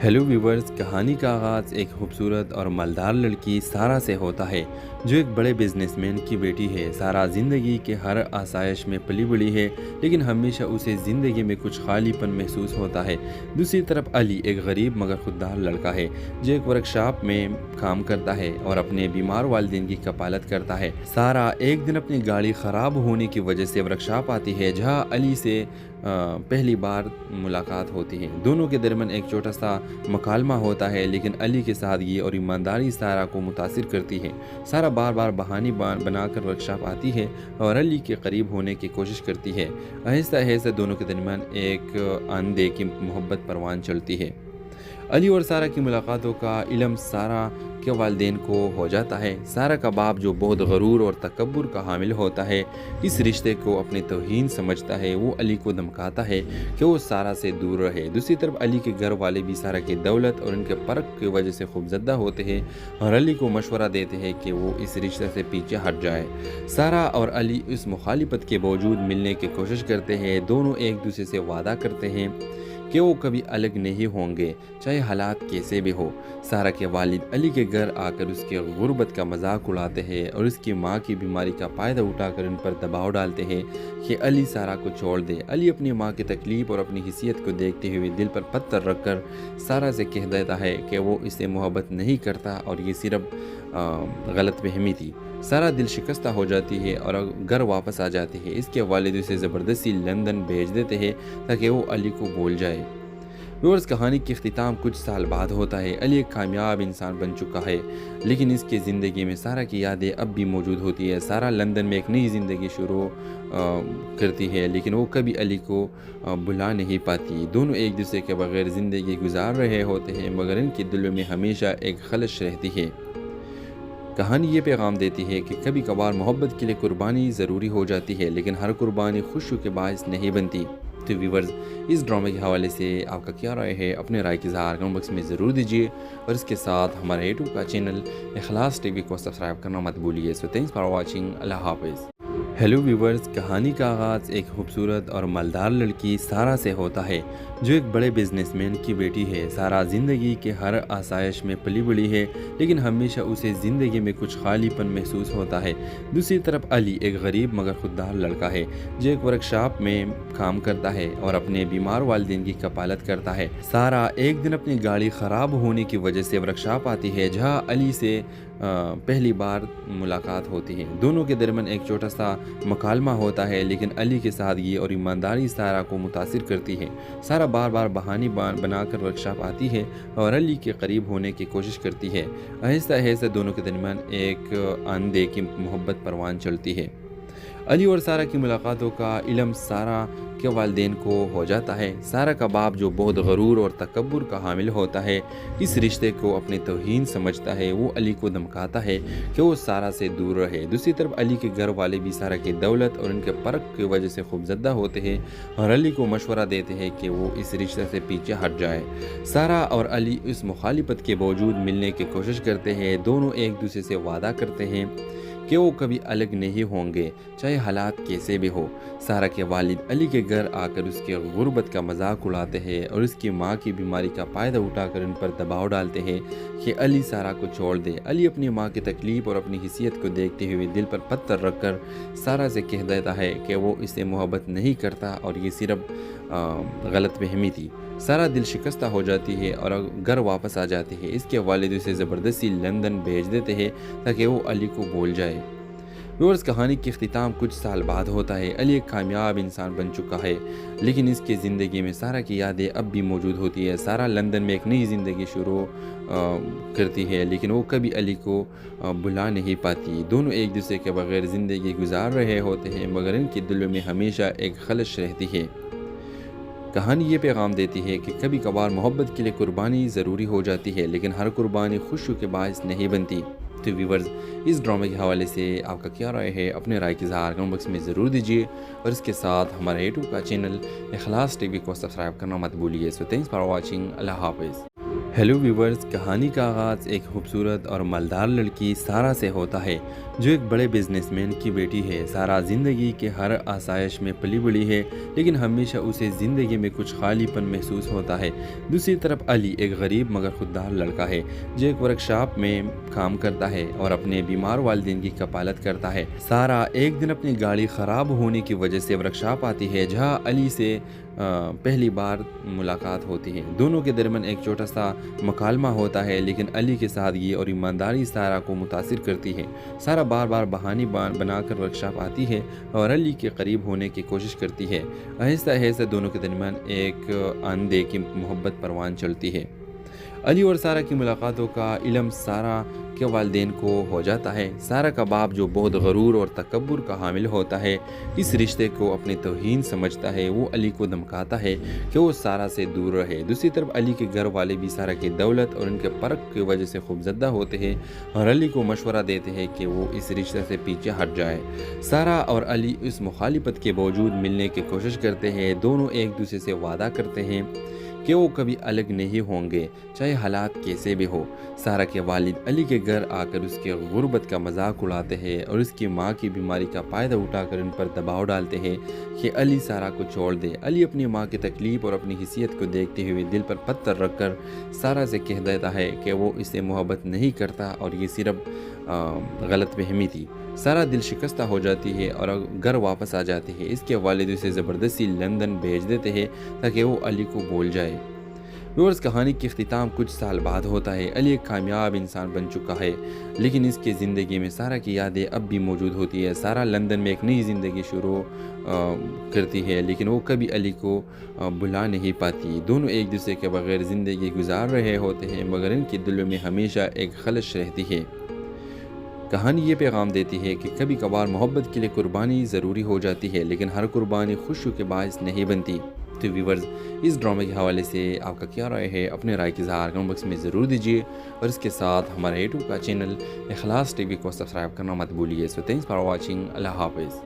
Hello viewers, कहानी का आगाज़ एक खूबसूरत और मालदार लड़की सारा से होता है जो एक बड़े बिजनेसमैन की बेटी है। सारा ज़िंदगी के हर आसाइश में पली बड़ी है, लेकिन हमेशा उसे ज़िंदगी में कुछ खालीपन महसूस होता है। दूसरी तरफ अली एक गरीब मगर खुददार लड़का है जो एक वर्कशॉप में काम करता है और अपने बीमार वालिदैन की कफालत करता है। सारा एक दिन अपनी गाड़ी ख़राब होने की वजह से वर्कशॉप आती है जहाँ अली से पहली बार मुलाकात होती है। दोनों के दरमियान एक छोटा सा मकालमा होता है, लेकिन अली की सादगी और ईमानदारी सारा को मुतासिर करती है। सारा बार बार बहाने बनाकर वर्कशॉप आती है और अली के करीब होने की कोशिश करती है। आहिस्ता आहिस्ता दोनों के दरमियान एक आंधे की मोहब्बत परवान चलती है। अली और सारा की मुलाकातों का इल्म सारा के वालिदैन को हो जाता है। सारा का बाप जो बहुत गरूर और तकब्बुर का हामिल होता है, इस रिश्ते को अपनी तौहीन समझता है। वो अली को धमकाता है कि वो सारा से दूर रहे। दूसरी तरफ अली के घर वाले भी सारा की दौलत और उनके फ़र्क की वजह से खूबज़दा होते हैं और अली को मशवरा देते हैं कि वो इस रिश्ते से पीछे हट जाए। सारा और अली इस मुखालिफत के बावजूद मिलने की कोशिश करते हैं। दोनों एक दूसरे से वादा करते हैं कि वो कभी अलग नहीं होंगे, चाहे हालात कैसे भी हो। सारा के वालिद अली के घर आकर उसके गुर्बत का मजाक उड़ाते हैं और उसकी माँ की बीमारी का फ़ायदा उठाकर उन पर दबाव डालते हैं कि अली सारा को छोड़ दे। अली अपनी माँ की तकलीफ़ और अपनी हैसियत को देखते हुए दिल पर पत्थर रखकर सारा से कह देता है कि वो इससे मोहब्बत नहीं करता और ये सिर्फ गलतफहमी थी। सारा दिल शिकस्ता हो जाती है और घर वापस आ जाती है। इसके वालिद उसे ज़बरदस्ती लंदन भेज देते हैं ताकि वो अली को भूल जाए। व्यूअर्स, कहानी की इख्तिताम कुछ साल बाद होता है। अली एक कामयाब इंसान बन चुका है, लेकिन इसकी ज़िंदगी में सारा की यादें अब भी मौजूद होती है। सारा लंदन में एक नई ज़िंदगी शुरू करती है, लेकिन वो कभी अली को भुला नहीं पाती। दोनों एक दूसरे के बगैर ज़िंदगी गुजार रहे होते हैं, मगर इनके दिलों में हमेशा एक खलश रहती है। कहानी ये पैगाम देती है कि कभी कभार मोहब्बत के लिए कुर्बानी ज़रूरी हो जाती है, लेकिन हर कुर्बानी खुशी के बायस नहीं बनती। तो व्यूवर्स, इस ड्रामे के हवाले से आपका क्या राय है? अपने राय की इज़हार कमेंट बॉक्स में ज़रूर दीजिए और इसके साथ हमारे यूट्यूब का चैनल इखलास टीवी को सब्सक्राइब करना मत भूलिए। So thanks for watching. Allah हाफ़िज़। हेलो व्यूवर्स, कहानी का आगाज़ एक खूबसूरत और मालदार लड़की सारा से होता है जो एक बड़े बिजनेसमैन की बेटी है। सारा ज़िंदगी के हर आसाइश में पली बड़ी है, लेकिन हमेशा उसे ज़िंदगी में कुछ खालीपन महसूस होता है। दूसरी तरफ अली एक गरीब मगर खुददार लड़का है जो एक वर्कशॉप में काम करता है और अपने बीमार वालिदैन की कफालत करता है। सारा एक दिन अपनी गाड़ी ख़राब होने की वजह से वर्कशॉप आती है जहाँ अली से पहली बार मुलाकात होती है। दोनों के दरमियान एक छोटा सा मकालमा होता है, लेकिन अली की सादगी और ईमानदारी सारा को मुतासिर करती है। सारा बार बार बहाने बनाकर वर्कशॉप आती है और अली के करीब होने की कोशिश करती है। आहिस्ता आहिस्ता दोनों के दरमियान एक आंधे की मोहब्बत परवान चलती है। अली और सारा की मुलाकातों का इल्म सारा के वालिदैन को हो जाता है। सारा का बाप जो बहुत गरूर और तकब्बुर का हामिल होता है, इस रिश्ते को अपनी तौहीन समझता है। वो अली को धमकाता है कि वो सारा से दूर रहे। दूसरी तरफ अली के घर वाले भी सारा की दौलत और उनके फ़र्क की वजह से खूबज़दा होते हैं और अली को मशवरा देते हैं कि वो इस रिश्ते से पीछे हट जाए। सारा और अली इस मुखालिफत के बावजूद मिलने की कोशिश करते हैं। दोनों एक दूसरे से वादा करते हैं कि वो कभी अलग नहीं होंगे, चाहे हालात कैसे भी हो। सारा के वालिद अली के घर आकर उसके गुर्बत का मजाक उड़ाते हैं और उसकी माँ की बीमारी का फ़ायदा उठाकर उन पर दबाव डालते हैं कि अली सारा को छोड़ दे। अली अपनी माँ की तकलीफ़ और अपनी हैसियत को देखते हुए दिल पर पत्थर रखकर सारा से कह देता है कि वो इससे मोहब्बत नहीं करता और ये सिर्फ गलतफहमी थी। सारा दिल शिकस्ता हो जाती है और घर वापस आ जाती है। इसके वालिद उसे ज़बरदस्ती लंदन भेज देते हैं ताकि वो अली को भूल जाए। व्यूअर्स, कहानी की इख्तिताम कुछ साल बाद होता है। अली एक कामयाब इंसान बन चुका है, लेकिन इसकी ज़िंदगी में सारा की यादें अब भी मौजूद होती है। सारा लंदन में एक नई ज़िंदगी शुरू करती है, लेकिन वो कभी अली को भुला नहीं पाती। दोनों एक दूसरे के बगैर ज़िंदगी गुजार रहे होते हैं, मगर इनके दिलों में हमेशा एक खलश रहती है। कहानी ये पैगाम देती है कि कभी कभार मोहब्बत के लिए कुर्बानी ज़रूरी हो जाती है, लेकिन हर कुर्बानी खुशी के बायस नहीं बनती। तो व्यूवर्स, इस ड्रामे के हवाले से आपका क्या राय है? अपने राय की इज़हार कमेंट बॉक्स में ज़रूर दीजिए और इसके साथ हमारे यूट्यूब का चैनल इखलास टीवी को सब्सक्राइब करना मत भूलिए। So thanks for watching. Allah हाफ़िज़। हेलो व्यूवर्स, कहानी का आगाज़ एक खूबसूरत और मालदार लड़की सारा से होता है जो एक बड़े बिजनेसमैन की बेटी है। सारा ज़िंदगी के हर आसाइश में पली बड़ी है, लेकिन हमेशा उसे ज़िंदगी में कुछ खालीपन महसूस होता है। दूसरी तरफ अली एक गरीब मगर खुददार लड़का है जो एक वर्कशॉप में काम करता है और अपने बीमार वालिदैन की कपालत करता है। सारा एक दिन अपनी गाड़ी ख़राब होने की वजह से वर्कशॉप आती है जहाँ अली से पहली बार मुलाकात होती है। दोनों के दरमियान एक छोटा सा मकालमा होता है, लेकिन अली के सादगी और ईमानदारी सारा को मुतासिर करती है। सारा बार बार बहाने बनाकर वर्कशॉप आती है और अली के करीब होने की कोशिश करती है। आहिस्ता आहिस्ता दोनों के दरमियान एक आंधे की मोहब्बत परवान चलती है। अली और सारा की मुलाकातों का इल्म सारा के वालिदैन को हो जाता है। सारा का बाप जो बहुत गरूर और तकब्बुर का हामिल होता है, इस रिश्ते को अपनी तौहीन समझता है। वो अली को धमकाता है कि वो सारा से दूर रहे। दूसरी तरफ अली के घर वाले भी सारा की दौलत और उनके फ़र्क की वजह से खूबज़दा होते हैं और अली को मशवरा देते हैं कि वो इस रिश्ते से पीछे हट जाए। सारा और अली इस मुखालिफत के बावजूद मिलने की कोशिश करते हैं। दोनों एक दूसरे से वादा करते हैं कि वो कभी अलग नहीं होंगे, चाहे हालात कैसे भी हो। सारा के वालिद अली के घर आकर उसके गुर्बत का मजाक उड़ाते हैं और उसकी माँ की बीमारी का फ़ायदा उठाकर उन पर दबाव डालते हैं कि अली सारा को छोड़ दे। अली अपनी माँ की तकलीफ़ और अपनी हिस्सियत को देखते हुए दिल पर पत्थर रखकर सारा से कह देता है कि वो इससे मोहब्बत नहीं करता और ये सिर्फ गलत फहमी थी। सारा दिल शिकस्ता हो जाती है और घर वापस आ जाती है। इसके वालिद उसे ज़बरदस्ती लंदन भेज देते हैं ताकि वो अली को भूल जाए। व्यूअर्स, कहानी की इख्तिताम कुछ साल बाद होता है। अली एक कामयाब इंसान बन चुका है, लेकिन इसकी ज़िंदगी में सारा की यादें अब भी मौजूद होती है। सारा लंदन में एक नई ज़िंदगी शुरू करती है, लेकिन वो कभी अली को भुला नहीं पाती। दोनों एक दूसरे के बगैर ज़िंदगी गुजार रहे होते हैं, मगर इनके दिलों में हमेशा एक खलश रहती है। कहानी ये पैगाम देती है कि कभी कभार मोहब्बत के लिए कुर्बानी ज़रूरी हो जाती है, लेकिन हर कुर्बानी खुशियों के बायस नहीं बनती। तो व्यूवर्स, इस ड्रामे के हवाले से आपका क्या राय है? अपने राय की इज़हार कमेंट बॉक्स में ज़रूर दीजिए और इसके साथ हमारे यूट्यूब का चैनल इखलास टीवी को सब्सक्राइब करना मत भूलिए। So thanks for watching. Allah हाफ़िज़।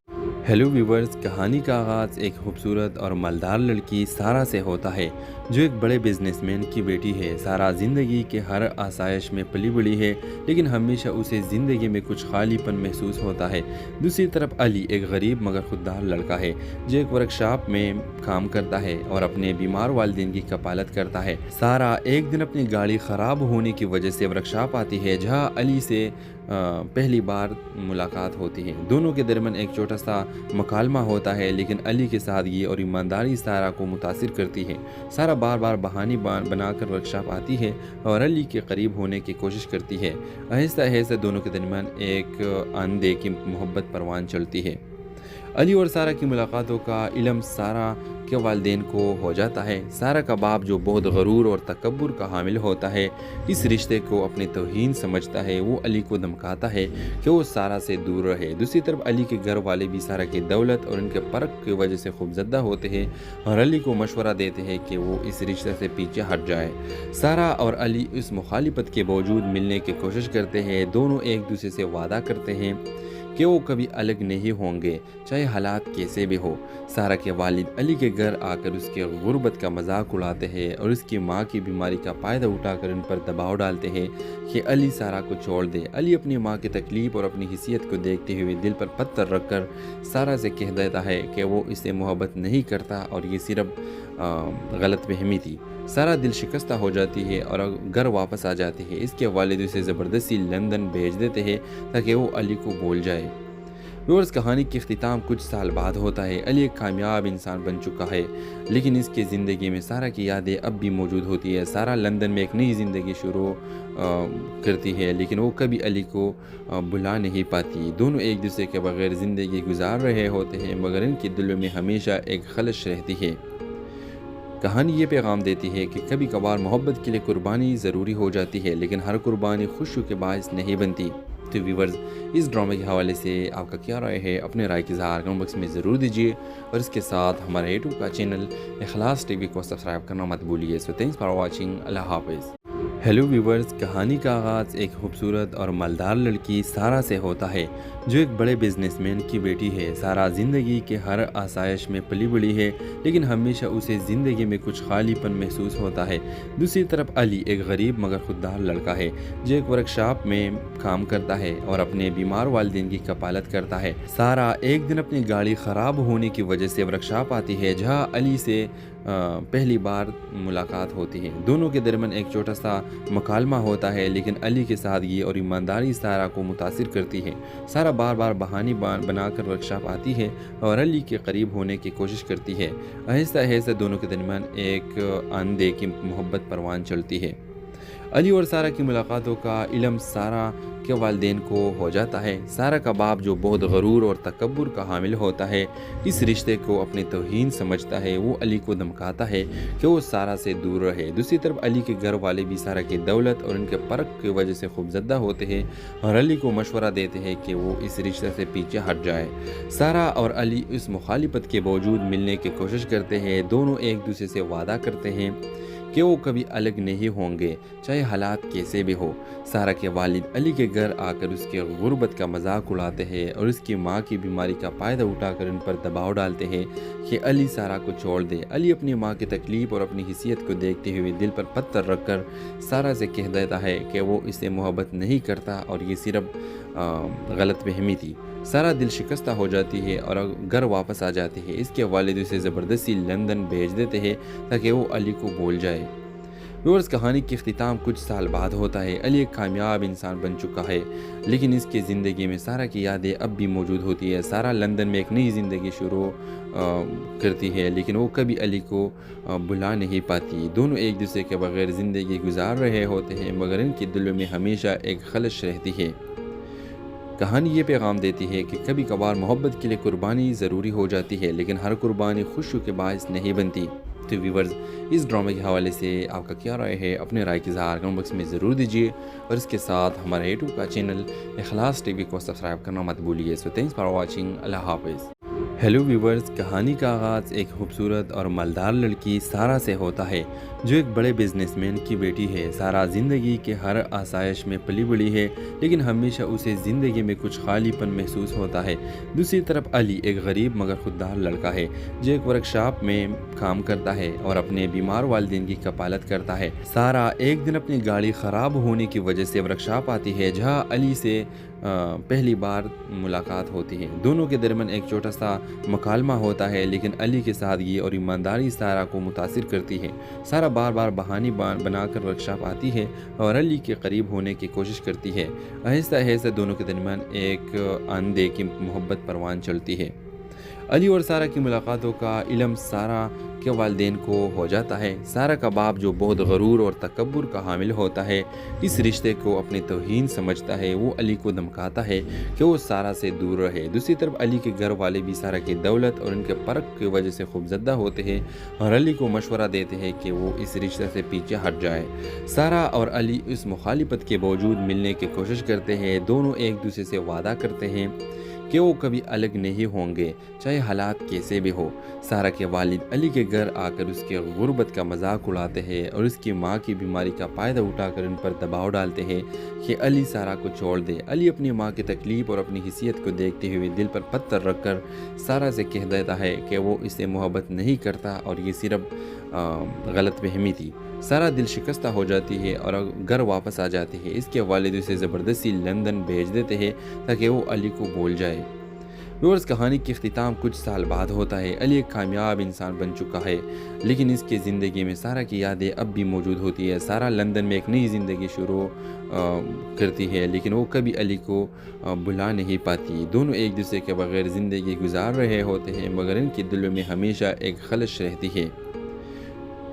हेलो व्यूवर्स, कहानी का आगाज़ एक खूबसूरत और मालदार लड़की सारा से होता है जो एक बड़े बिजनेसमैन की बेटी है। सारा ज़िंदगी के हर आसाइश में पली बड़ी है, लेकिन हमेशा उसे ज़िंदगी में कुछ खालीपन महसूस होता है। दूसरी तरफ अली एक गरीब मगर खुददार लड़का है जो एक वर्कशॉप में काम करता है और अपने बीमार वालिदैन की कपालत करता है। सारा एक दिन अपनी गाड़ी ख़राब होने की वजह से वर्कशॉप आती है जहाँ अली से पहली बार मुलाकात होती है। दोनों के दरमियान एक छोटा सा मकालमा होता है, लेकिन अली के सादगी और ईमानदारी सारा को मुतासिर करती है। सारा बार बार बहाने बनाकर वर्कशॉप आती है और अली के करीब होने की कोशिश करती है। आहिस्ता आहिस्ता दोनों के दरमियान एक आंधे की मोहब्बत परवान चलती है। अली और सारा की मुलाकातों का इल्म सारा के वालिदैन को हो जाता है। सारा का बाप जो बहुत गरूर और तकब्बुर का हामिल होता है, इस रिश्ते को अपनी तौहीन समझता है। वो अली को धमकाता है कि वो सारा से दूर रहे। दूसरी तरफ अली के घर वाले भी सारा की दौलत और उनके फ़र्क की वजह से खूबज़दा होते हैं और अली को मशवरा देते हैं कि वो इस रिश्ते से पीछे हट जाए। सारा और अली इस मुखालिफत के बावजूद मिलने की कोशिश करते हैं। दोनों एक दूसरे से वादा करते हैं कि वो कभी अलग नहीं होंगे, चाहे हालात कैसे भी हो। सारा के वालिद अली के घर आकर उसके गुर्बत का मजाक उड़ाते हैं और उसकी माँ की बीमारी का फ़ायदा उठाकर उन पर दबाव डालते हैं कि अली सारा को छोड़ दे। अली अपनी माँ की तकलीफ़ और अपनी हिस्सियत को देखते हुए दिल पर पत्थर रखकर सारा से कह देता है कि वो इससे मोहब्बत नहीं करता और ये सिर्फ गलत फहमी थी। सारा दिल शिकस्ता हो जाती है और घर वापस आ जाती है। इसके वालिद उसे ज़बरदस्ती लंदन भेज देते हैं ताकि वो अली को भूल जाए। व्यूअर्स, कहानी की इख्तिताम कुछ साल बाद होता है। अली एक कामयाब इंसान बन चुका है, लेकिन इसकी ज़िंदगी में सारा की यादें अब भी मौजूद होती है। सारा लंदन में एक नई ज़िंदगी शुरू करती है, लेकिन वो कभी अली को भुला नहीं पाती। दोनों एक दूसरे के बगैर ज़िंदगी गुजार रहे होते हैं, मगर इनके दिलों में हमेशा एक खलश रहती है। कहानी ये पैगाम देती है कि कभी कभार मोहब्बत के लिए कुर्बानी ज़रूरी हो जाती है, लेकिन हर कुर्बानी खुशियों के बायस नहीं बनती। तो व्यूवर्स, इस ड्रामे के हवाले से आपका क्या राय है? अपने राय की इज़हार कमेंट बॉक्स में ज़रूर दीजिए और इसके साथ हमारे यूट्यूब का चैनल इखलास टीवी को सब्सक्राइब करना मत भूलिए। So thanks for watching. Allah हाफ़िज़। हेलो व्यूवर्स, कहानी का आगाज़ एक खूबसूरत और मालदार लड़की सारा से होता है जो एक बड़े बिजनेसमैन की बेटी है। सारा ज़िंदगी के हर आसाइश में पली बड़ी है, लेकिन हमेशा उसे ज़िंदगी में कुछ खालीपन महसूस होता है। दूसरी तरफ अली एक गरीब मगर खुददार लड़का है जो एक वर्कशॉप में काम करता है और अपने बीमार वालिदैन की कपालत करता है। सारा एक दिन अपनी गाड़ी ख़राब होने की वजह से वर्कशॉप आती है जहाँ अली से पहली बार मुलाकात होती है। दोनों के दरमियान एक छोटा सा मकालमा होता है, लेकिन अली की सादगी और ईमानदारी सारा को मुतासिर करती है। सारा बार बार बहाने बनाकर वर्कशॉप आती है और अली के करीब होने की कोशिश करती है। आहिस्ता आहिस्ता दोनों के दरमियान एक आंधे की मोहब्बत परवान चलती है। अली और सारा की मुलाकातों का इल्म सारा के वालिदैन को हो जाता है। सारा का बाप जो बहुत गरूर और तकब्बुर का हामिल होता है, इस रिश्ते को अपनी तौहीन समझता है। वो अली को धमकाता है कि वो सारा से दूर रहे। दूसरी तरफ अली के घर वाले भी सारा की दौलत और उनके फ़र्क की वजह से खूबज़दा होते हैं और अली को मशवरा देते हैं कि वो इस रिश्ते से पीछे हट जाए। सारा और अली इस मुखालिफत के बावजूद मिलने की कोशिश करते हैं। दोनों एक दूसरे से वादा करते हैं कि वो कभी अलग नहीं होंगे, चाहे हालात कैसे भी हो। सारा के वालिद अली के घर आकर उसके गुर्बत का मजाक उड़ाते हैं और उसकी माँ की बीमारी का फ़ायदा उठाकर उन पर दबाव डालते हैं कि अली सारा को छोड़ दे। अली अपनी माँ की तकलीफ़ और अपनी हिस्सियत को देखते हुए दिल पर पत्थर रखकर सारा से कह देता है कि वो इससे मोहब्बत नहीं करता और ये सिर्फ गलत फहमी थी। सारा दिल शिकस्ता हो जाती है और घर वापस आ जाती है। इसके वालिद उसे ज़बरदस्ती लंदन भेज देते हैं ताकि वो अली को भूल जाए। व्यूअर्स, कहानी की इख्तिताम कुछ साल बाद होता है। अली एक कामयाब इंसान बन चुका है, लेकिन इसकी ज़िंदगी में सारा की यादें अब भी मौजूद होती है। सारा लंदन में एक नई ज़िंदगी शुरू करती है, लेकिन वो कभी अली को भुला नहीं पाती। दोनों एक दूसरे के बगैर ज़िंदगी गुजार रहे होते हैं, मगर इनके दिलों में हमेशा एक खलश रहती है। कहानी ये पैगाम देती है कि कभी कभार मोहब्बत के लिए कुर्बानी ज़रूरी हो जाती है, लेकिन हर कुर्बानी खुशी के बायस नहीं बनती। तो व्यूवर्स, इस ड्रामे के हवाले से आपका क्या राय है? अपने राय की इज़हार कमेंट बॉक्स में ज़रूर दीजिए और इसके साथ हमारे यूट्यूब का चैनल इखलास टीवी को सब्सक्राइब करना मत भूलिए। So thanks for watching. Allah हाफ़िज़। हेलो व्यूवर्स, कहानी का आगाज़ एक खूबसूरत और मालदार लड़की सारा से होता है जो एक बड़े बिजनेसमैन की बेटी है। सारा ज़िंदगी के हर आसाइश में पली बड़ी है, लेकिन हमेशा उसे ज़िंदगी में कुछ खालीपन महसूस होता है। दूसरी तरफ अली एक गरीब मगर खुददार लड़का है जो एक वर्कशॉप में काम करता है और अपने बीमार वालिदैन की कपालत करता है। सारा एक दिन अपनी गाड़ी ख़राब होने की वजह से वर्कशॉप आती है जहाँ अली से पहली बार मुलाकात होती है। दोनों के दरमियान एक छोटा सा मकालमा होता है, लेकिन अली की सादगी और ईमानदारी सारा को मुतासिर करती है। सारा बार बार बहाने बनाकर वर्कशॉप आती है और अली के करीब होने की कोशिश करती है। आहिस्ता आहिस्ता दोनों के दरमियान एक आंधे की मोहब्बत परवान चलती है। अली और सारा की मुलाकातों का इल्म सारा के वालिदैन को हो जाता है। सारा का बाप जो बहुत गरूर और तकब्बुर का हामिल होता है, इस रिश्ते को अपनी तौहीन समझता है। वो अली को धमकाता है कि वो सारा से दूर रहे। दूसरी तरफ अली के घर वाले भी सारा की दौलत और उनके फ़र्क की वजह से खूबज़दा होते हैं और अली को मशवरा देते हैं कि वो इस रिश्ते से पीछे हट जाए। सारा और अली इस मुखालिफत के बावजूद मिलने की कोशिश करते हैं। दोनों एक दूसरे से वादा करते हैं कि वो कभी अलग नहीं होंगे, चाहे हालात कैसे भी हो। सारा के वालिद अली के घर आकर उसके गुर्बत का मजाक उड़ाते हैं और उसकी माँ की बीमारी का फ़ायदा उठाकर उन पर दबाव डालते हैं कि अली सारा को छोड़ दे। अली अपनी माँ की तकलीफ़ और अपनी हिस्सियत को देखते हुए दिल पर पत्थर रखकर सारा से कह देता है कि वो इससे मोहब्बत नहीं करता और ये सिर्फ गलत फहमी थी। सारा दिल शिकस्ता हो जाती है और घर वापस आ जाती है। इसके वालिद उसे ज़बरदस्ती लंदन भेज देते हैं ताकि वो अली को भूल जाए। व्यूअर्स, कहानी की इख्तिताम कुछ साल बाद होता है। अली एक कामयाब इंसान बन चुका है, लेकिन इसकी ज़िंदगी में सारा की यादें अब भी मौजूद होती है। सारा लंदन में एक नई ज़िंदगी शुरू करती है, लेकिन वो कभी अली को भुला नहीं पाती। दोनों एक दूसरे के बगैर ज़िंदगी गुजार रहे होते हैं, मगर इनके दिलों में हमेशा एक खलश रहती है।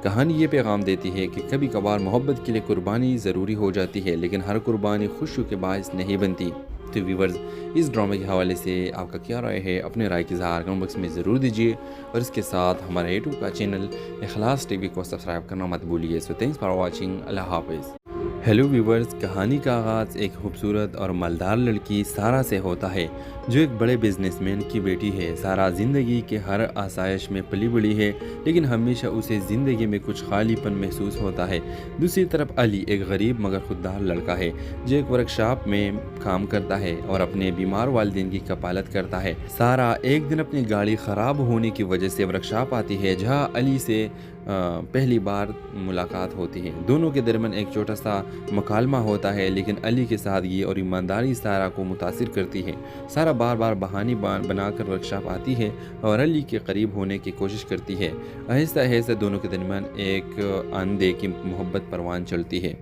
कहानी ये पैगाम देती है कि कभी कभार मोहब्बत के लिए कुर्बानी ज़रूरी हो जाती है, लेकिन हर कुर्बानी खुशी के बायस नहीं बनती। तो व्यूवर्स, इस ड्रामे के हवाले से आपका क्या राय है? अपने राय की इज़हार कमेंट बॉक्स में ज़रूर दीजिए और इसके साथ हमारे यूट्यूब का चैनल इखलास टीवी को सब्सक्राइब करना मत भूलिए। So thanks for watching. Allah हाफ़िज़। हेलो व्यूवर्स, कहानी का आगाज़ एक खूबसूरत और मालदार लड़की सारा से होता है जो एक बड़े बिजनेसमैन की बेटी है। सारा ज़िंदगी के हर आसाइश में पली बड़ी है, लेकिन हमेशा उसे ज़िंदगी में कुछ खालीपन महसूस होता है। दूसरी तरफ अली एक गरीब मगर खुददार लड़का है जो एक वर्कशॉप में काम करता है और अपने बीमार वालिदैन की कफालत करता है। सारा एक दिन अपनी गाड़ी ख़राब होने की वजह से वर्कशॉप आती है जहाँ अली से पहली बार मुलाकात होती है। दोनों के दरमियान एक छोटा सा मुकालमा होता है, लेकिन अली की सादगी और ईमानदारी सारा को मुतासिर करती है। सारा बार बार बहाने बनाकर वर्कशॉप आती है और अली के करीब होने की कोशिश करती है। आहिस्ता आहिस्ता दोनों के दरमियान एक अनदेखी मोहब्बत परवान चलती है।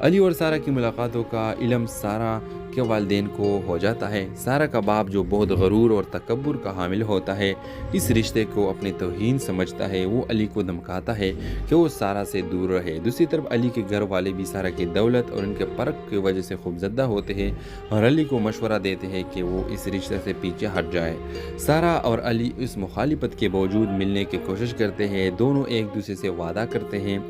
अली और सारा की मुलाकातों का इल्म सारा के वालिदैन को हो जाता है। सारा का बाप जो बहुत गरूर और तकब्बुर का हामिल होता है, इस रिश्ते को अपनी तौहीन समझता है। वो अली को धमकाता है कि वो सारा से दूर रहे। दूसरी तरफ अली के घर वाले भी सारा की दौलत और उनके फ़र्क की वजह से खूबज़दा होते हैं और अली को मशवरा देते हैं कि वो इस रिश्ते से पीछे हट जाए। सारा और अली इस मुखालिफत के बावजूद मिलने की कोशिश करते हैं। दोनों एक दूसरे से वादा करते हैं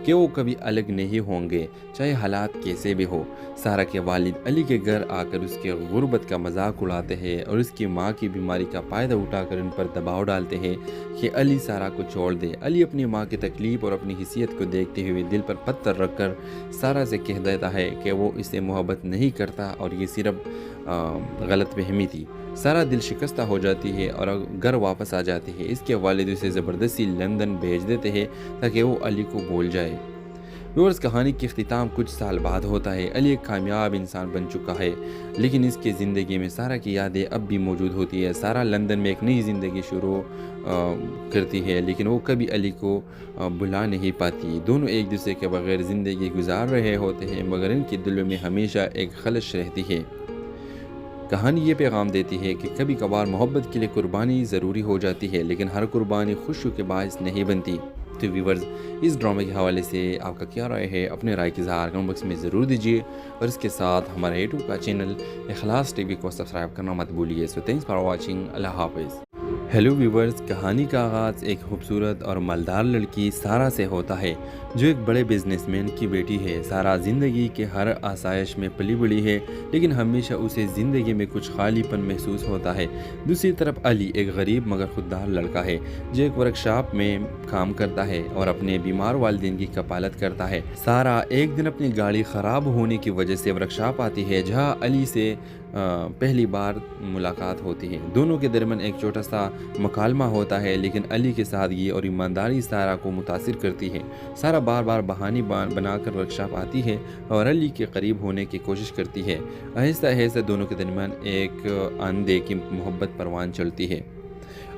कि वो कभी अलग नहीं होंगे, चाहे हालात कैसे भी हो। सारा के वालिद अली के घर आकर उसके गुर्बत का मजाक उड़ाते हैं और उसकी माँ की बीमारी का फ़ायदा उठाकर उन पर दबाव डालते हैं कि अली सारा को छोड़ दे। अली अपनी माँ की तकलीफ़ और अपनी हैसियत को देखते हुए दिल पर पत्थर रखकर सारा से कह देता है कि वो इससे मोहब्बत नहीं करता और ये सिर्फ गलतफहमी थी। सारा दिल शिकस्ता हो जाती है और घर वापस आ जाती है। इसके वालिद उसे ज़बरदस्ती लंदन भेज देते हैं ताकि वो अली को भूल जाए। व्यूअर्स, कहानी की इख्तिताम कुछ साल बाद होता है। अली एक कामयाब इंसान बन चुका है, लेकिन इसकी ज़िंदगी में सारा की यादें अब भी मौजूद होती है। सारा लंदन में एक नई ज़िंदगी शुरू करती है, लेकिन वो कभी अली को भुला नहीं पाती। दोनों एक दूसरे के बगैर ज़िंदगी गुजार रहे होते हैं, मगर इनके दिलों में हमेशा एक खलश रहती है। कहानी ये पैगाम देती है कि कभी कभार मोहब्बत के लिए कुर्बानी ज़रूरी हो जाती है, लेकिन हर कुर्बानी खुशी के बायस नहीं बनती। तो व्यूवर्स, इस ड्रामे के हवाले से आपका क्या राय है? अपने राय की इज़हार कमेंट बॉक्स में ज़रूर दीजिए और इसके साथ हमारे यूट्यूब का चैनल इखलास टीवी को सब्सक्राइब करना मत भूलिए। So thanks for watching. Allah हाफ़िज़। हेलो व्यूवर्स, कहानी का आगाज़ एक खूबसूरत और मालदार लड़की सारा से होता है जो एक बड़े बिजनेसमैन की बेटी है। सारा ज़िंदगी के हर आसाइश में पली बड़ी है, लेकिन हमेशा उसे ज़िंदगी में कुछ खालीपन महसूस होता है। दूसरी तरफ अली एक गरीब मगर खुददार लड़का है जो एक वर्कशॉप में काम करता है और अपने बीमार वालिदैन की कफालत करता है। सारा एक दिन अपनी गाड़ी ख़राब होने की वजह से वर्कशॉप आती है जहाँ अली से पहली बार मुलाकात होती है। दोनों के दरमियान एक छोटा सा मुकालमा होता है, लेकिन अली की सादगी और ईमानदारी सारा को मुतासिर करती है। सारा बार बार बहाने बनाकर वर्कशॉप आती है और अली के करीब होने की कोशिश करती है। आहिस्ता आहिस्ता दोनों के दरमियान एक अनदेखी मोहब्बत परवान चलती है।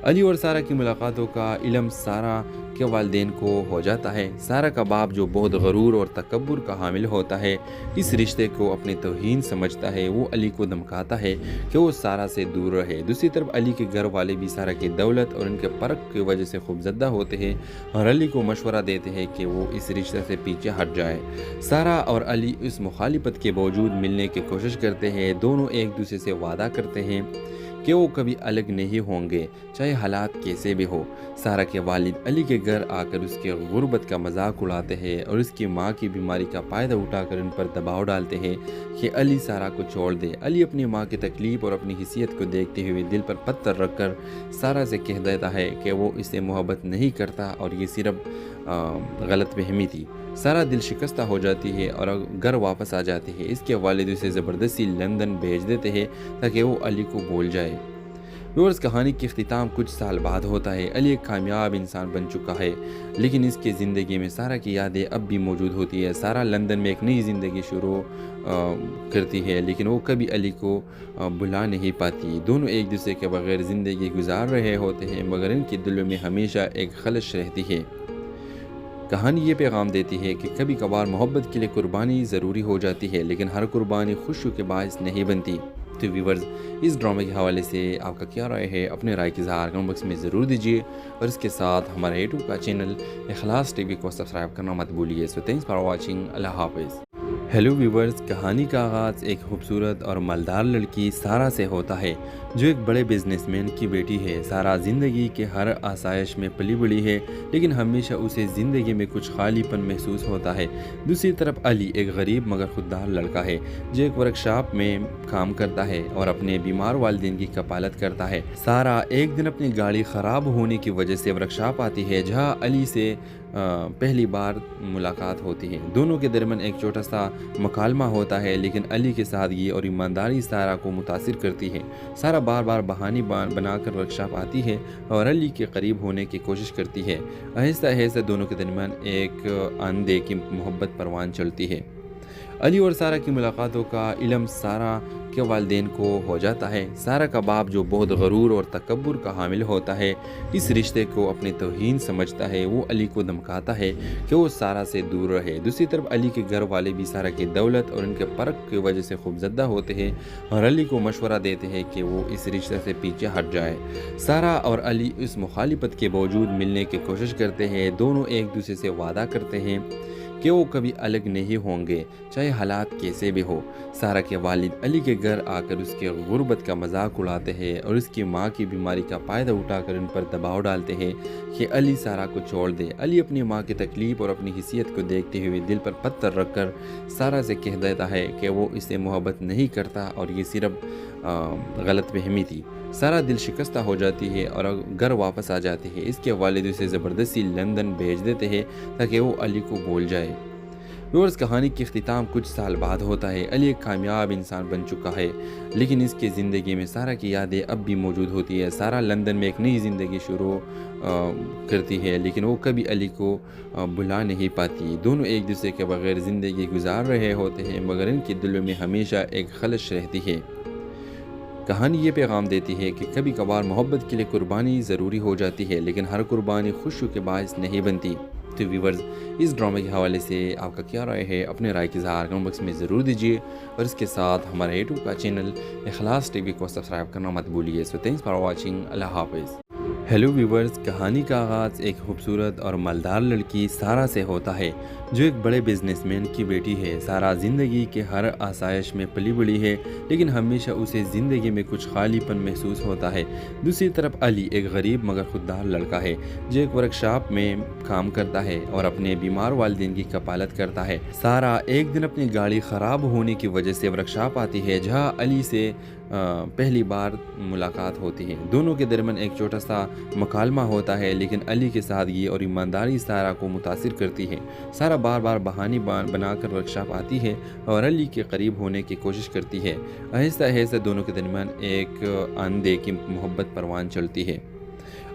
अली और सारा की मुलाकातों का इल्म सारा के वालिदैन को हो जाता है। सारा का बाप जो बहुत गरूर और तकब्बुर का हामिल होता है, इस रिश्ते को अपनी तौहीन समझता है। वो अली को धमकाता है कि वो सारा से दूर रहे। दूसरी तरफ अली के घर वाले भी सारा की दौलत और उनके फ़र्क की वजह से खूबज़दा होते हैं और अली को मशवरा देते हैं कि वो इस रिश्ते से पीछे हट जाए। सारा और अली इस मुखालिफत के बावजूद मिलने की कोशिश करते हैं। दोनों एक दूसरे से वादा करते हैं कि वो कभी अलग नहीं होंगे, चाहे हालात कैसे भी हो। सारा के वालिद अली के घर आकर उसके गुर्बत का मजाक उड़ाते हैं और उसकी माँ की बीमारी का फ़ायदा उठाकर उन पर दबाव डालते हैं कि अली सारा को छोड़ दे। अली अपनी माँ की तकलीफ़ और अपनी हैसियत को देखते हुए दिल पर पत्थर रखकर सारा से कह देता है कि वो इससे मोहब्बत नहीं करता और ये सिर्फ गलतफहमी थी। सारा दिल शिकस्ता हो जाती है और घर वापस आ जाती है। इसके वालिद उसे ज़बरदस्ती लंदन भेज देते हैं ताकि वो अली को भूल जाए। व्यूअर्स, कहानी की इख्तिताम कुछ साल बाद होता है। अली एक कामयाब इंसान बन चुका है, लेकिन इसकी ज़िंदगी में सारा की यादें अब भी मौजूद होती है। सारा लंदन में एक नई ज़िंदगी शुरू करती है, लेकिन वो कभी अली को भुला नहीं पाती। दोनों एक दूसरे के बगैर ज़िंदगी गुजार रहे होते हैं, मगर इनके दिलों में हमेशा एक खलश रहती है। कहानी ये पैगाम देती है कि कभी कभार मोहब्बत के लिए कुर्बानी ज़रूरी हो जाती है, लेकिन हर कुर्बानी खुशी के बायस नहीं बनती। तो व्यूवर्स, इस ड्रामे के हवाले से आपका क्या राय है? अपने राय की इज़हार कमेंट बॉक्स में ज़रूर दीजिए और इसके साथ हमारे यूट्यूब का चैनल इखलास टीवी को सब्सक्राइब करना मत भूलिए। So thanks for watching. Allah हाफ़िज़। हेलो व्यूवर्स, कहानी का आगाज़ एक खूबसूरत और मालदार लड़की सारा से होता है जो एक बड़े बिजनेसमैन की बेटी है। सारा ज़िंदगी के हर आसाइश में पली बड़ी है, लेकिन हमेशा उसे ज़िंदगी में कुछ खालीपन महसूस होता है। दूसरी तरफ अली एक गरीब मगर खुददार लड़का है जो एक वर्कशॉप में काम करता है और अपने बीमार वालिदैन की कपालत करता है। सारा एक दिन अपनी गाड़ी ख़राब होने की वजह से वर्कशॉप आती है जहाँ अली से पहली बार मुलाकात होती है। दोनों के दरमियान एक छोटा सा मुकालमा होता है, लेकिन अली की सादगी और ईमानदारी सारा को मुतासिर करती है। सारा बार बार बहाने बनाकर वर्कशॉप आती है और अली के करीब होने की कोशिश करती है। आहिस्ता आहिस्ता दोनों के दरमियान एक आंधे की मोहब्बत परवान चलती है। अली और सारा की मुलाकातों का इल्म सारा के वालिदैन को हो जाता है। सारा का बाप जो बहुत गरूर और तकब्बुर का हामिल होता है, इस रिश्ते को अपनी तौहीन समझता है। वो अली को धमकाता है कि वो सारा से दूर रहे। दूसरी तरफ अली के घर वाले भी सारा की दौलत और उनके फ़र्क की वजह से खूबज़दा होते हैं और अली को मशवरा देते हैं कि वो इस रिश्ते से पीछे हट जाए। सारा और अली इस मुखालिफत के बावजूद मिलने की कोशिश करते हैं। दोनों एक दूसरे से वादा करते हैं कि वो कभी अलग नहीं होंगे, चाहे हालात कैसे भी हो। सारा के वालिद अली के घर आकर उसके गुर्बत का मजाक उड़ाते हैं और उसकी माँ की बीमारी का फ़ायदा उठाकर उन पर दबाव डालते हैं कि अली सारा को छोड़ दे। अली अपनी माँ की तकलीफ़ और अपनी हिस्सियत को देखते हुए दिल पर पत्थर रखकर सारा से कह देता है कि वो इससे मोहब्बत नहीं करता और ये सिर्फ गलत फहमी थी। सारा दिल शिकस्ता हो जाती है और घर वापस आ जाती है। इसके वालिद उसे ज़बरदस्ती लंदन भेज देते हैं ताकि वो अली को भूल जाए। व्यूअर्स, कहानी की इख्तिताम कुछ साल बाद होता है। अली एक कामयाब इंसान बन चुका है, लेकिन इसकी ज़िंदगी में सारा की यादें अब भी मौजूद होती है। सारा लंदन में एक नई ज़िंदगी शुरू करती है, लेकिन वो कभी अली को भुला नहीं पाती। दोनों एक दूसरे के बगैर ज़िंदगी गुजार रहे होते हैं, मगर इनके दिलों में हमेशा एक खलश रहती है। कहानी ये पैगाम देती है कि कभी कभार मोहब्बत के लिए कुर्बानी ज़रूरी हो जाती है, लेकिन हर कुर्बानी खुशी के बायस नहीं बनती। तो व्यूवर्स, इस ड्रामे के हवाले से आपका क्या राय है? अपने राय की इज़हार कमेंट बॉक्स में ज़रूर दीजिए और इसके साथ हमारे यूट्यूब का चैनल इखलास टीवी को सब्सक्राइब करना मत भूलिए। So thanks for watching. Allah हाफ़िज़। हेलो व्यूवर्स, कहानी का आगाज़ एक खूबसूरत और मालदार लड़की सारा से होता है जो एक बड़े बिजनेसमैन की बेटी है। सारा ज़िंदगी के हर आसाइश में पली बड़ी है, लेकिन हमेशा उसे ज़िंदगी में कुछ खालीपन महसूस होता है। दूसरी तरफ अली एक गरीब मगर खुददार लड़का है जो एक वर्कशॉप में काम करता है और अपने बीमार वालिदैन की कपालत करता है। सारा एक दिन अपनी गाड़ी ख़राब होने की वजह से वर्कशॉप आती है जहाँ अली से पहली बार मुलाकात होती है। दोनों के दरमियान एक छोटा सा मुकालमा होता है, लेकिन अली की सादगी और ईमानदारी सारा को मुतासिर करती है। सारा बार बार बहाने बनाकर वर्कशॉप आती है और अली के करीब होने की कोशिश करती है। आहिस्ता आहिस्ता दोनों के दरमियान एक आंधे की मोहब्बत परवान चलती है।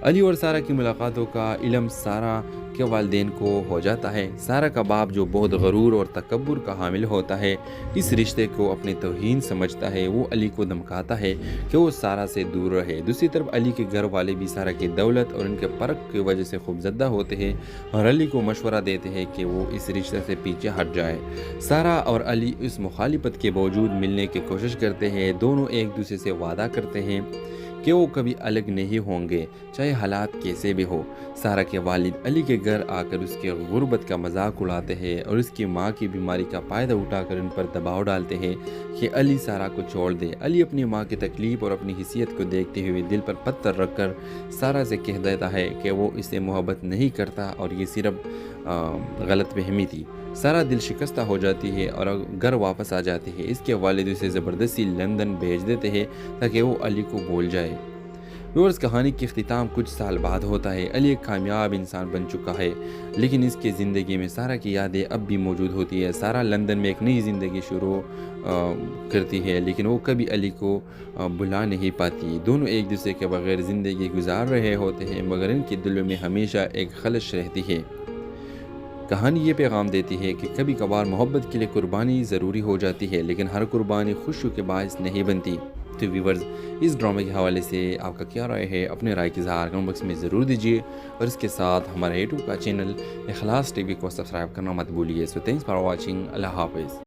अली और सारा की मुलाकातों का इल्म सारा के वालिदैन को हो जाता है। सारा का बाप जो बहुत गरूर और तकब्बुर का हामिल होता है, इस रिश्ते को अपनी तौहीन समझता है। वो अली को धमकाता है कि वो सारा से दूर रहे। दूसरी तरफ अली के घर वाले भी सारा की दौलत और उनके फ़र्क की वजह से खूबज़दा होते हैं और अली को मशवरा देते हैं कि वो इस रिश्ते से पीछे हट जाए। सारा और अली इस मुखालिफत के बावजूद मिलने की कोशिश करते हैं। दोनों एक दूसरे से वादा करते हैं कि वो कभी अलग नहीं होंगे, चाहे हालात कैसे भी हो। सारा के वालिद अली के घर आकर उसके गुर्बत का मजाक उड़ाते हैं और उसकी माँ की बीमारी का फ़ायदा उठाकर उन पर दबाव डालते हैं कि अली सारा को छोड़ दे। अली अपनी माँ की तकलीफ़ और अपनी हिस्सियत को देखते हुए दिल पर पत्थर रखकर सारा से कह देता है कि वो इससे मोहब्बत नहीं करता और ये सिर्फ गलत फहमी थी। सारा दिल शिकस्ता हो जाती है और घर वापस आ जाती है। इसके वालिद उसे ज़बरदस्ती लंदन भेज देते हैं ताकि वो अली को भूल जाए। व्यूअर्स, कहानी की इख्तिताम कुछ साल बाद होता है। अली एक कामयाब इंसान बन चुका है, लेकिन इसकी ज़िंदगी में सारा की यादें अब भी मौजूद होती है। सारा लंदन में एक नई ज़िंदगी शुरू करती है, लेकिन वो कभी अली को भुला नहीं पाती। दोनों एक दूसरे के बगैर ज़िंदगी गुजार रहे होते हैं, मगर इनके दिलों में हमेशा एक खलश रहती है। कहानी ये पैगाम देती है कि कभी कभार मोहब्बत के लिए कुर्बानी ज़रूरी हो जाती है, लेकिन हर कुर्बानी खुशी के बायस नहीं बनती। तो व्यूवर्स, इस ड्रामे के हवाले से आपका क्या राय है? अपने राय की इज़हार कमेंट बॉक्स में ज़रूर दीजिए और इसके साथ हमारे यूट्यूब का चैनल इखलास टीवी को सब्सक्राइब करना मत भूलिए। So thanks for watching. Allah हाफ़िज़।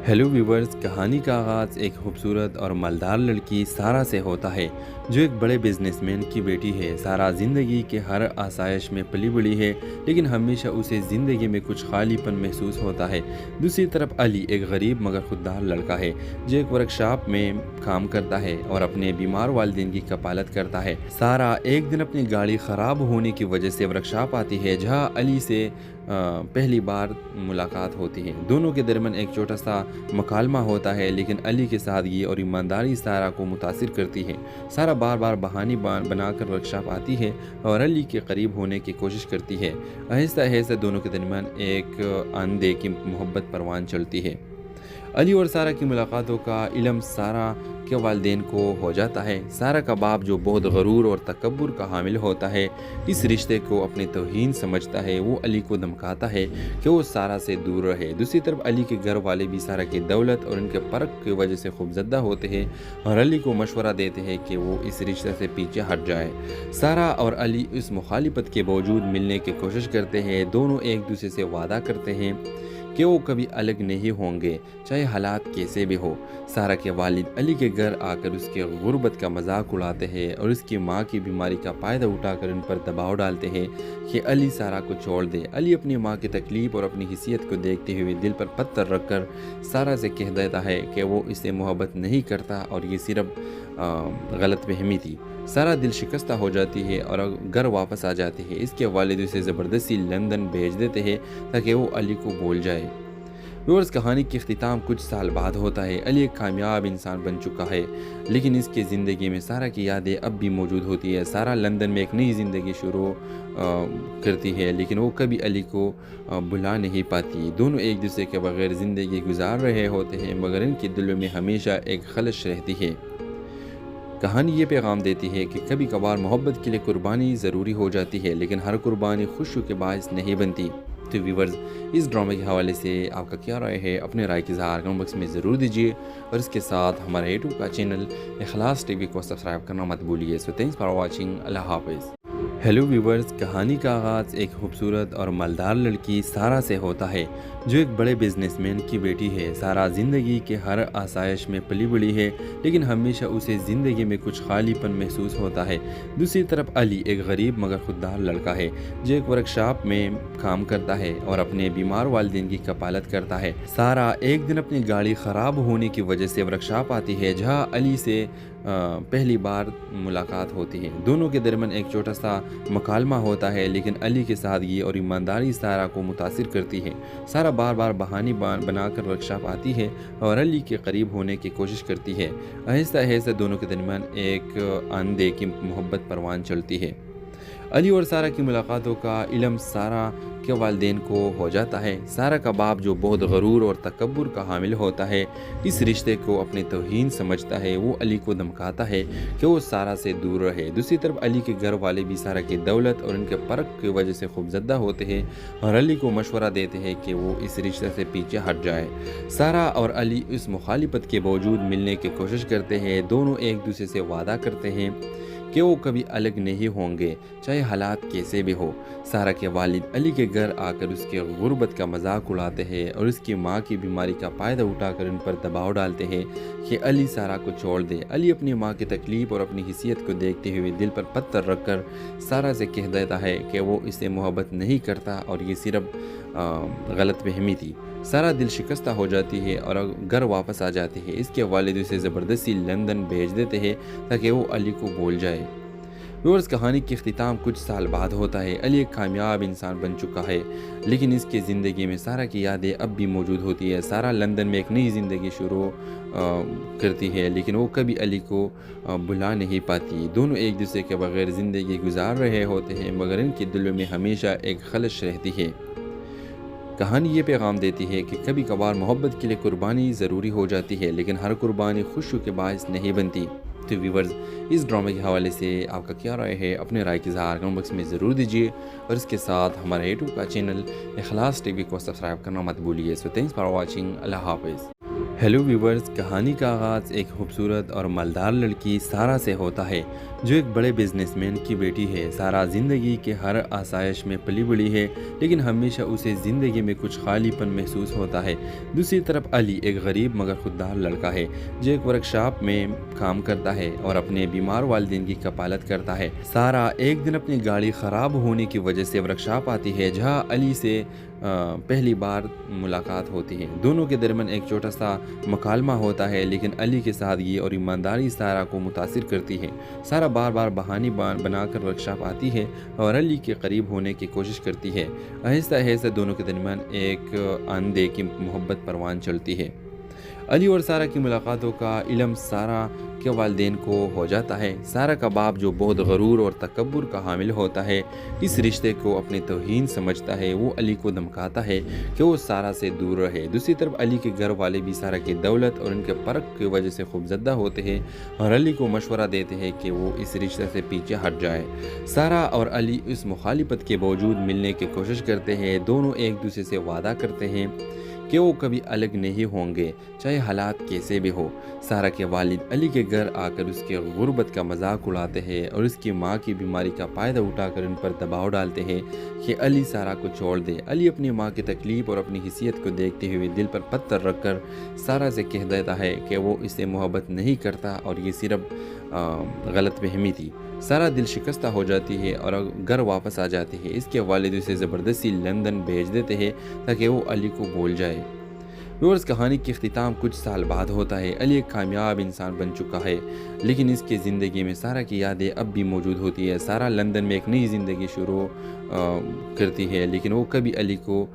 हेलो व्यूवर्स, कहानी का आगाज़ एक खूबसूरत और मालदार लड़की सारा से होता है जो एक बड़े बिजनेसमैन की बेटी है। सारा ज़िंदगी के हर आसाइश में पली बड़ी है, लेकिन हमेशा उसे ज़िंदगी में कुछ खालीपन महसूस होता है। दूसरी तरफ अली एक गरीब मगर खुददार लड़का है जो एक वर्कशॉप में काम करता है और अपने बीमार वालिदैन की कफालत करता है। सारा एक दिन अपनी गाड़ी ख़राब होने की वजह से वर्कशॉप आती है जहाँ अली से पहली बार मुलाकात होती है। दोनों के दरमियान एक छोटा सा मुकालमा होता है, लेकिन अली की सादगी और ईमानदारी सारा को मुतासिर करती है। सारा बार बार बहाने बनाकर वर्कशॉप आती है और अली के करीब होने की कोशिश करती है। आहिस्ता आहिस्ता दोनों के दरमियान एक आंधे की मोहब्बत परवान चलती है। अली और सारा की मुलाकातों का इल्म सारा के वालिदैन को हो जाता है। सारा का बाप जो बहुत गरूर और तकब्बुर का हामिल होता है, इस रिश्ते को अपनी तौहीन समझता है। वो अली को धमकाता है कि वो सारा से दूर रहे। दूसरी तरफ अली के घर वाले भी सारा की दौलत और उनके फ़र्क की वजह से खूबज़दा होते हैं और अली को मशवरा देते हैं कि वो इस रिश्ते से पीछे हट जाए। सारा और अली इस मुखालिफत के बावजूद मिलने की कोशिश करते हैं। दोनों एक दूसरे से वादा करते हैं कि वो कभी अलग नहीं होंगे, चाहे हालात कैसे भी हो। सारा के वालिद अली के घर आकर उसके गुर्बत का मजाक उड़ाते हैं और उसकी माँ की बीमारी का फ़ायदा उठाकर उन पर दबाव डालते हैं कि अली सारा को छोड़ दे। अली अपनी माँ की तकलीफ़ और अपनी हिस्सियत को देखते हुए दिल पर पत्थर रखकर सारा से कह देता है कि वो इससे मोहब्बत नहीं करता और ये सिर्फ गलत फहमी थी। सारा दिल शिकस्ता हो जाती है और घर वापस आ जाती है। इसके वालिद उसे ज़बरदस्ती लंदन भेज देते हैं ताकि वो अली को भूल जाए। व्यूअर्स, कहानी की इख्तिताम कुछ साल बाद होता है। अली एक कामयाब इंसान बन चुका है, लेकिन इसकी ज़िंदगी में सारा की यादें अब भी मौजूद होती है। सारा लंदन में एक नई ज़िंदगी शुरू करती है, लेकिन वो कभी अली को भुला नहीं पाती। दोनों एक दूसरे के बगैर ज़िंदगी गुजार रहे होते हैं, मगर इनके दिलों में हमेशा एक खलश रहती है। कहानी ये पैगाम देती है कि कभी कभार मोहब्बत के लिए कुर्बानी ज़रूरी हो जाती है, लेकिन हर कुर्बानी खुशी के बायस नहीं बनती। तो व्यूवर्स, इस ड्रामे के हवाले से आपका क्या राय है? अपने राय की इज़हार कमेंट बॉक्स में ज़रूर दीजिए और इसके साथ हमारे यूट्यूब का चैनल इखलास टीवी को सब्सक्राइब करना मत भूलिए। So thanks for watching. Allah हाफ़िज़। हेलो व्यूवर्स, कहानी का आगाज़ एक खूबसूरत और मालदार लड़की सारा से होता है जो एक बड़े बिजनेसमैन की बेटी है। सारा ज़िंदगी के हर आसाइश में पली बड़ी है, लेकिन हमेशा उसे ज़िंदगी में कुछ खालीपन महसूस होता है। दूसरी तरफ अली एक गरीब मगर खुददार लड़का है जो एक वर्कशॉप में काम करता है और अपने बीमार वालिदैन की कफालत करता है। सारा एक दिन अपनी गाड़ी ख़राब होने की वजह से वर्कशॉप आती है जहाँ अली से पहली बार मुलाकात होती है। दोनों के दरमियान एक छोटा सा मुकालमा होता है, लेकिन अली की सादगी और ईमानदारी सारा को मुतासिर करती है। सारा बार बार बहाने बनाकर वर्कशॉप आती है और अली के करीब होने की कोशिश करती है। आहिस्ता आहिस्ता दोनों के दरमियान एक आंधे की मोहब्बत परवान चलती है। अली और सारा की मुलाकातों का इल्म सारा के वालिदैन को हो जाता है। सारा का बाप जो बहुत गरूर और तकब्बुर का हामिल होता है, इस रिश्ते को अपनी तौहीन समझता है। वो अली को धमकाता है कि वो सारा से दूर रहे। दूसरी तरफ अली के घर वाले भी सारा की दौलत और उनके फ़र्क की वजह से खूबज़दा होते हैं और अली को मशवरा देते हैं कि वो इस रिश्ते से पीछे हट जाए। सारा और अली इस मुखालिफत के बावजूद मिलने की कोशिश करते हैं। दोनों एक दूसरे से वादा करते हैं कि वो कभी अलग नहीं होंगे, चाहे हालात कैसे भी हो। सारा के वालिद अली के घर आकर उसके गुर्बत का मजाक उड़ाते हैं और उसकी माँ की बीमारी का फ़ायदा उठाकर उन पर दबाव डालते हैं कि अली सारा को छोड़ दे। अली अपनी माँ की तकलीफ़ और अपनी हिस्सियत को देखते हुए दिल पर पत्थर रखकर सारा से कह देता है कि वो इससे मोहब्बत नहीं करता और ये सिर्फ गलत फहमी थी। सारा दिल शिकस्ता हो जाती है और घर वापस आ जाती है। इसके वालिद उसे ज़बरदस्ती लंदन भेज देते हैं ताकि वो अली को भूल जाए। व्यूअर्स, कहानी की इख्तिताम कुछ साल बाद होता है। अली एक कामयाब इंसान बन चुका है, लेकिन इसकी ज़िंदगी में सारा की यादें अब भी मौजूद होती है। सारा लंदन में एक नई ज़िंदगी शुरू करती है, लेकिन वो कभी अली को भुला नहीं पाती। दोनों एक दूसरे के बगैर ज़िंदगी गुजार रहे होते हैं, मगर इनके दिलों में हमेशा एक खलश रहती है। कहानी ये पैगाम देती है कि कभी कभार मोहब्बत के लिए कुर्बानी ज़रूरी हो जाती है, लेकिन हर कुर्बानी खुशी के बायस नहीं बनती। तो व्यूवर्स, इस ड्रामे के हवाले से आपका क्या राय है? अपने राय की इज़हार कमेंट बॉक्स में ज़रूर दीजिए और इसके साथ हमारे यूट्यूब का चैनल इखलास टीवी को सब्सक्राइब करना मत भूलिए। So thanks for watching. Allah हाफ़िज़। हेलो व्यूवर्स, कहानी का आगाज़ एक खूबसूरत और मालदार लड़की सारा से होता है जो एक बड़े बिजनेसमैन की बेटी है। सारा ज़िंदगी के हर आसाइश में पली बड़ी है, लेकिन हमेशा उसे ज़िंदगी में कुछ खालीपन महसूस होता है। दूसरी तरफ अली एक गरीब मगर खुददार लड़का है जो एक वर्कशॉप में काम करता है और अपने बीमार वालिदैन की कपालत करता है। सारा एक दिन अपनी गाड़ी ख़राब होने की वजह से वर्कशॉप आती है जहाँ अली से पहली बार मुलाकात होती है। दोनों के दरमियान एक छोटा सा मकालमा होता है, लेकिन अली की सादगी और ईमानदारी सारा को मुतासिर करती है। सारा बार बार बहाने बनाकर वर्कशॉप आती है और अली के करीब होने की कोशिश करती है। आहिस्ता आहिस्ता दोनों के दरमियान एक आंधे की मोहब्बत परवान चलती है। अली और सारा की मुलाकातों का इल्म सारा के वालिदैन को हो जाता है। सारा का बाप जो बहुत गरूर और तकब्बुर का हामिल होता है, इस रिश्ते को अपनी तौहीन समझता है। वो अली को धमकाता है कि वो सारा से दूर रहे। दूसरी तरफ अली के घर वाले भी सारा की दौलत और उनके फ़र्क की वजह से खूबज़दा होते हैं और अली को मशवरा देते हैं कि वो इस रिश्ते से पीछे हट जाए। सारा और अली इस मुखालिफत के बावजूद मिलने की कोशिश करते हैं। दोनों एक दूसरे से वादा करते हैं कि वो कभी अलग नहीं होंगे, चाहे हालात कैसे भी हो। सारा के वालिद अली के घर आकर उसके गुर्बत का मजाक उड़ाते हैं और उसकी माँ की बीमारी का फ़ायदा उठाकर उन पर दबाव डालते हैं कि अली सारा को छोड़ दे। अली अपनी माँ की तकलीफ़ और अपनी हिस्सियत को देखते हुए दिल पर पत्थर रखकर सारा से कह देता है कि वो इससे मोहब्बत नहीं करता और ये सिर्फ गलत फहमी थी। सारा दिल शिकस्ता हो जाती है और घर वापस आ जाती है। इसके वालिद उसे ज़बरदस्ती लंदन भेज देते हैं ताकि वो अली को भूल जाए। व्यूअर्स, कहानी की इख्तिताम कुछ साल बाद होता है। अली एक कामयाब इंसान बन चुका है, लेकिन इसकी ज़िंदगी में सारा की यादें अब भी मौजूद होती है। सारा लंदन में एक नई ज़िंदगी शुरू करती है, लेकिन वो कभी अली को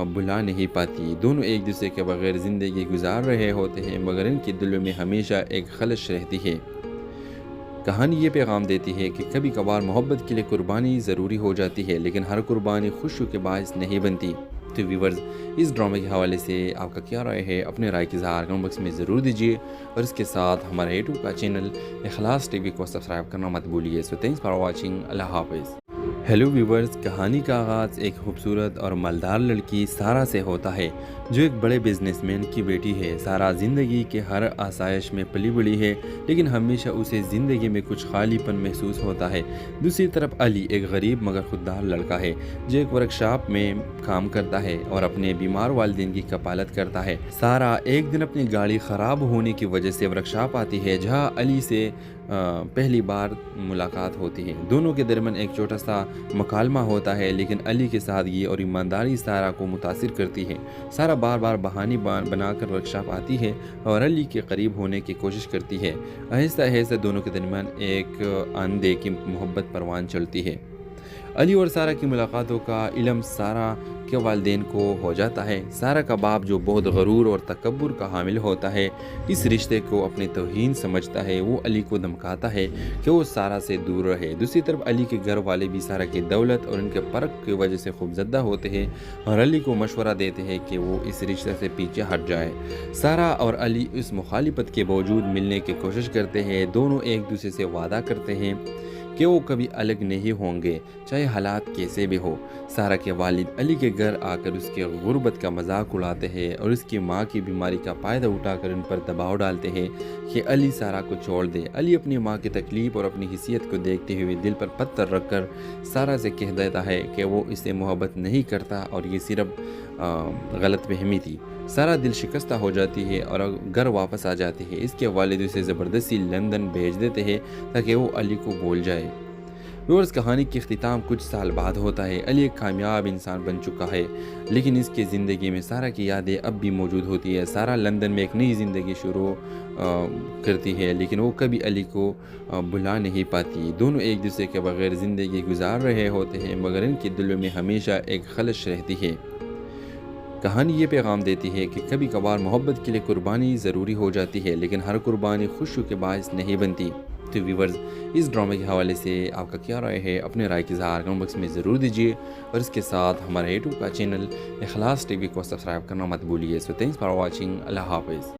भुला नहीं पाती। दोनों एक दूसरे के बगैर ज़िंदगी गुजार रहे होते हैं, मगर इनके दिलों में हमेशा एक खलश रहती है। कहानी ये पैगाम देती है कि कभी कभार मोहब्बत के लिए कुर्बानी ज़रूरी हो जाती है, लेकिन हर कुर्बानी खुशी के बायस नहीं बनती। तो व्यूवर्स, इस ड्रामे के हवाले से आपका क्या राय है? अपने राय की इज़हार कमेंट बॉक्स में ज़रूर दीजिए और इसके साथ हमारे यूट्यूब का चैनल इखलास टीवी को सब्सक्राइब करना मत भूलिए। So thanks for watching. Allah हाफ़िज़। हेलो व्यूवर्स, कहानी का आगाज़ एक खूबसूरत और मालदार लड़की सारा से होता है जो एक बड़े बिजनेसमैन की बेटी है। सारा ज़िंदगी के हर आसाइश में पली बड़ी है, लेकिन हमेशा उसे ज़िंदगी में कुछ खालीपन महसूस होता है। दूसरी तरफ अली एक गरीब मगर खुददार लड़का है जो एक वर्कशॉप में काम करता है और अपने बीमार वालिदैन की कपालत करता है। सारा एक दिन अपनी गाड़ी ख़राब होने की वजह से वर्कशॉप आती है जहाँ अली से पहली बार मुलाकात होती है। दोनों के दरमियान एक छोटा सा मकालमा होता है, लेकिन अली की सादगी और ईमानदारी सारा को मुतासिर करती है। सारा बार बार बहाने बनाकर वर्कशॉप आती है और अली के करीब होने की कोशिश करती है। आहिस्ता आहिस्ता दोनों के दरमियान एक आंधे की मोहब्बत परवान चलती है। अली और सारा की मुलाकातों का इल्म सारा के वालिदैन को हो जाता है। सारा का बाप जो बहुत गरूर और तकब्बुर का हामिल होता है, इस रिश्ते को अपनी तौहीन समझता है। वो अली को धमकाता है कि वो सारा से दूर रहे। दूसरी तरफ अली के घर वाले भी सारा की दौलत और उनके फ़र्क की वजह से खूबज़दा होते हैं और अली को मशवरा देते हैं कि वो इस रिश्ते से पीछे हट जाए। सारा और अली इस मुखालिफत के बावजूद मिलने की कोशिश करते हैं। दोनों एक दूसरे से वादा करते हैं कि वो कभी अलग नहीं होंगे, चाहे हालात कैसे भी हो। सारा के वालिद अली के घर आकर उसके गुर्बत का मजाक उड़ाते हैं और उसकी माँ की बीमारी का फ़ायदा उठाकर उन पर दबाव डालते हैं कि अली सारा को छोड़ दे। अली अपनी माँ की तकलीफ़ और अपनी हिस्सियत को देखते हुए दिल पर पत्थर रखकर सारा से कह देता है कि वो इससे मोहब्बत नहीं करता और ये सिर्फ गलत फहमी थी। सारा दिल शिकस्ता हो जाती है और घर वापस आ जाती है। इसके वालिद उसे ज़बरदस्ती लंदन भेज देते हैं ताकि वो अली को भूल जाए। व्यूअर्स, कहानी की इख्तिताम कुछ साल बाद होता है। अली एक कामयाब इंसान बन चुका है, लेकिन इसकी ज़िंदगी में सारा की यादें अब भी मौजूद होती है। सारा लंदन में एक नई ज़िंदगी शुरू करती है, लेकिन वो कभी अली को भुला नहीं पाती। दोनों एक दूसरे के बगैर ज़िंदगी गुजार रहे होते हैं, मगर इनके दिलों में हमेशा एक खलश रहती है। कहानी ये पैगाम देती है कि कभी कभार मोहब्बत के लिए कुर्बानी ज़रूरी हो जाती है, लेकिन हर कुर्बानी खुशी के बायस नहीं बनती। तो व्यूवर्स, इस ड्रामे के हवाले से आपका क्या राय है? अपने राय की इज़हार कमेंट बॉक्स में ज़रूर दीजिए और इसके साथ हमारे यूट्यूब का चैनल इखलास टीवी को सब्सक्राइब करना मत भूलिए। So thanks for watching. Allah हाफ़िज़।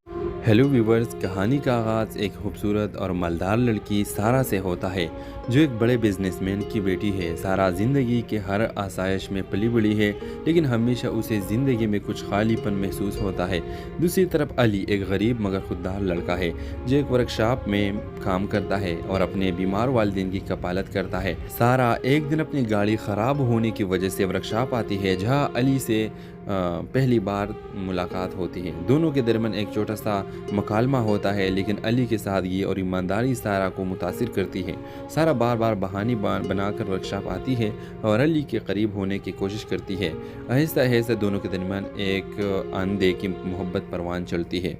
हेलो व्यूवर्स, कहानी का आगाज़ एक खूबसूरत और मालदार लड़की सारा से होता है जो एक बड़े बिजनेसमैन की बेटी है। सारा ज़िंदगी के हर आसाइश में पली बड़ी है, लेकिन हमेशा उसे ज़िंदगी में कुछ खालीपन महसूस होता है। दूसरी तरफ अली एक गरीब मगर खुददार लड़का है जो एक वर्कशॉप में काम करता है और अपने बीमार वालिदैन की कपालत करता है। सारा एक दिन अपनी गाड़ी ख़राब होने की वजह से वर्कशॉप आती है जहाँ अली से पहली बार मुलाकात होती है। दोनों के दरमियान एक छोटा सा मकालमा होता है, लेकिन अली की सादगी और ईमानदारी सारा को मुतासिर करती है। सारा बार बार बहाने बनाकर वर्कशॉप आती है और अली के करीब होने की कोशिश करती है। आहिस्ता आहिस्ता दोनों के दरमियान एक आंधे की मोहब्बत परवान चलती है।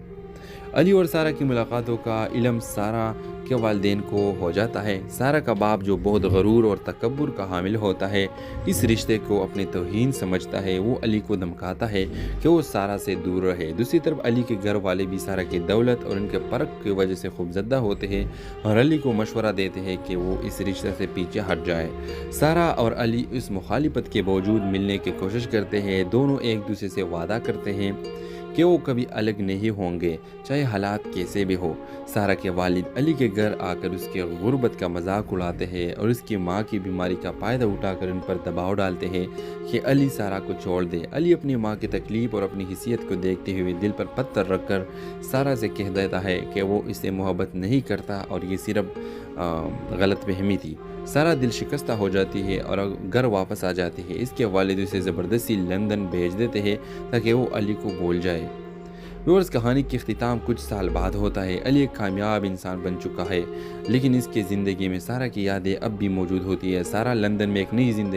अली और सारा की मुलाकातों का इल्म सारा के वालिदैन को हो जाता है। सारा का बाप जो बहुत गरूर और तकब्बुर का हामिल होता है, इस रिश्ते को अपनी तौहीन समझता है। वो अली को धमकाता है कि वो सारा से दूर रहे। दूसरी तरफ अली के घर वाले भी सारा की दौलत और उनके फ़र्क की वजह से खूबज़दा होते हैं और अली को मशवरा देते हैं कि वो इस रिश्ते से पीछे हट जाए। सारा और अली इस मुखालिफत के बावजूद मिलने की कोशिश करते हैं। दोनों एक दूसरे से वादा करते हैं कि वो कभी अलग नहीं होंगे, चाहे हालात कैसे भी हो। सारा के वालिद अली के घर आकर उसके गुर्बत का मजाक उड़ाते हैं और उसकी माँ की बीमारी का फ़ायदा उठाकर उन पर दबाव डालते हैं कि अली सारा को छोड़ दे। अली अपनी माँ की तकलीफ़ और अपनी हिस्सियत को देखते हुए दिल पर पत्थर रखकर सारा से कह देता है कि वो इससे मोहब्बत नहीं करता और ये सिर्फ गलत फहमी थी। सारा दिल शिकस्ता हो जाती है और घर वापस आ जाती है। इसके वालिद उसे ज़बरदस्ती लंदन भेज देते हैं ताकि वो अली को भूल जाए। व्यूअर्स, कहानी की इख्तिताम कुछ साल बाद होता है। अली एक कामयाब इंसान बन चुका है, लेकिन इसके ज़िंदगी में सारा की यादें अब भी मौजूद होती है। सारा लंदन में एक नई ज़िंदगी